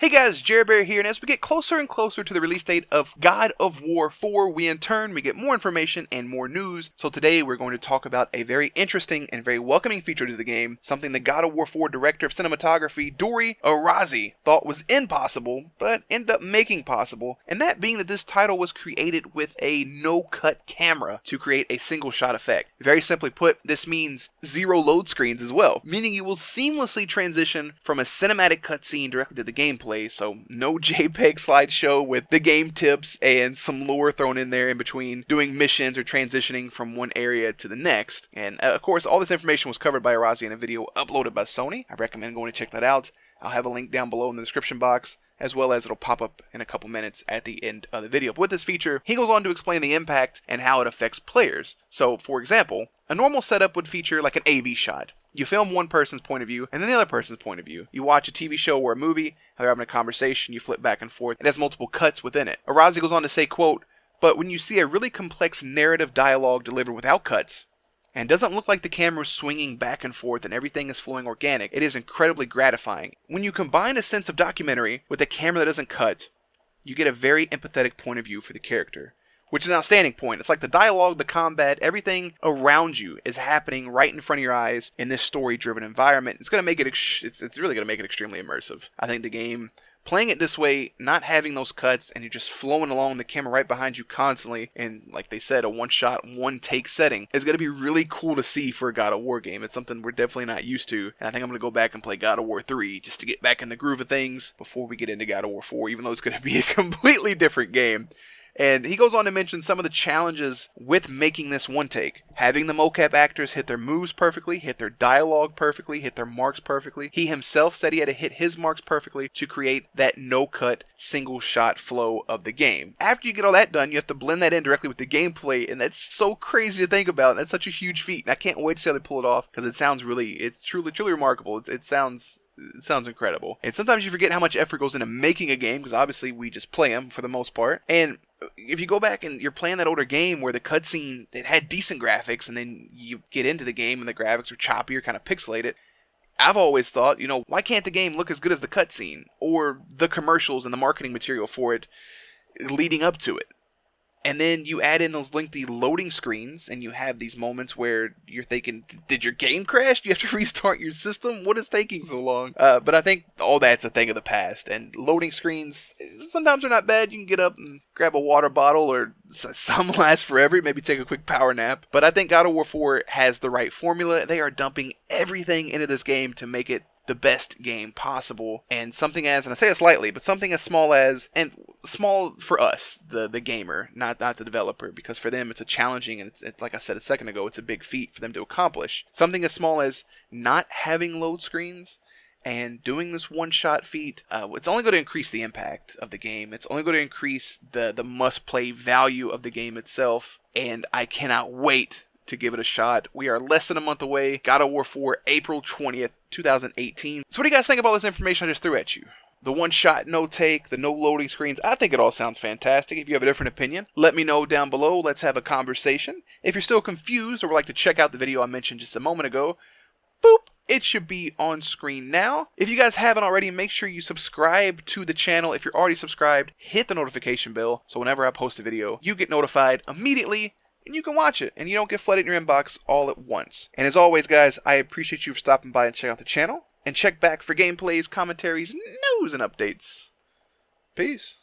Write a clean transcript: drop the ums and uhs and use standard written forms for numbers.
Hey guys, Jerrybear here, and as we get closer and closer to the release date of God of War 4, we get more information and more news. So today we're going to talk about a very interesting and very welcoming feature to the game, something the God of War 4 director of cinematography, Dori Arazi, thought was impossible, but ended up making possible, and that being that this title was created with a no-cut camera to create a single shot effect. Very simply put, this means zero load screens as well, meaning you will seamlessly transition from a cinematic cutscene directly to the gameplay. So no JPEG slideshow with the game tips and some lore thrown in there in between doing missions or transitioning from one area to the next. And of course, all this information was covered by Arazi in a video uploaded by Sony. I recommend going to check that out. I'll have a link down below in the description box, as well as it'll pop up in a couple minutes at the end of the video. But with this feature, he goes on to explain the impact and how it affects players. So, for example, a normal setup would feature like an AV shot. You film one person's point of view and then the other person's point of view. You watch a TV show or a movie, they're having a conversation, you flip back and forth. It has multiple cuts within it. Arazi goes on to say, quote, "But when you see a really complex narrative dialogue delivered without cuts, and doesn't look like the camera's swinging back and forth and everything is flowing organic, it is incredibly gratifying. When you combine a sense of documentary with a camera that doesn't cut, you get a very empathetic point of view for the character." Which is an outstanding point. It's like the dialogue, the combat, everything around you is happening right in front of your eyes in this story-driven environment. It's going to make it, it's really going to make it extremely immersive. I think the game, playing it this way, not having those cuts, and you're just flowing along the camera right behind you constantly, and like they said, a one-shot, one-take setting, is going to be really cool to see for a God of War game. It's something we're definitely not used to, and I think I'm going to go back and play God of War 3 just to get back in the groove of things before we get into God of War 4, even though it's going to be a completely different game. And he goes on to mention some of the challenges with making this one take. Having the mocap actors hit their moves perfectly, hit their dialogue perfectly, hit their marks perfectly. He himself said he had to hit his marks perfectly to create that no-cut, single-shot flow of the game. After you get all that done, you have to blend that in directly with the gameplay, and that's so crazy to think about. That's such a huge feat, and I can't wait to see how they pull it off, because it sounds really, it's truly remarkable. It sounds incredible. And sometimes you forget how much effort goes into making a game, because obviously we just play them for the most part. And if you go back and you're playing that older game where the cutscene, it had decent graphics, and then you get into the game and the graphics are choppy or kind of pixelated, I've always thought, why can't the game look as good as the cutscene or the commercials and the marketing material for it leading up to it? And then you add in those lengthy loading screens, and you have these moments where you're thinking, did your game crash? Do you have to restart your system? What is taking so long? But I think all that's a thing of the past. And loading screens, sometimes they're not bad. You can get up and grab a water bottle, or some last forever. Maybe take a quick power nap. But I think God of War 4 has the right formula. They are dumping everything into this game to make it the best game possible, and something as, and I say it slightly, but something as small as, and small for us, the gamer, not the developer, because for them it's a challenging, and it's like I said a second ago, it's a big feat for them to accomplish. Something as small as not having load screens and doing this one-shot feat, it's only going to increase the impact of the game. It's only going to increase the must-play value of the game itself, and I cannot wait to give it a shot. We are less than a month away. God of War 4, April 20th, 2018. So what do you guys think of all this information I just threw at you? The one shot, no take, the no loading screens. I think it all sounds fantastic. If you have a different opinion, let me know down below. Let's have a conversation. If you're still confused or would like to check out the video I mentioned just a moment ago, boop, it should be on screen now. If you guys haven't already, make sure you subscribe to the channel. If you're already subscribed, hit the notification bell so whenever I post a video, you get notified immediately, and you can watch it, and you don't get flooded in your inbox all at once. And as always, guys, I appreciate you for stopping by and checking out the channel. And check back for gameplays, commentaries, news, and updates. Peace.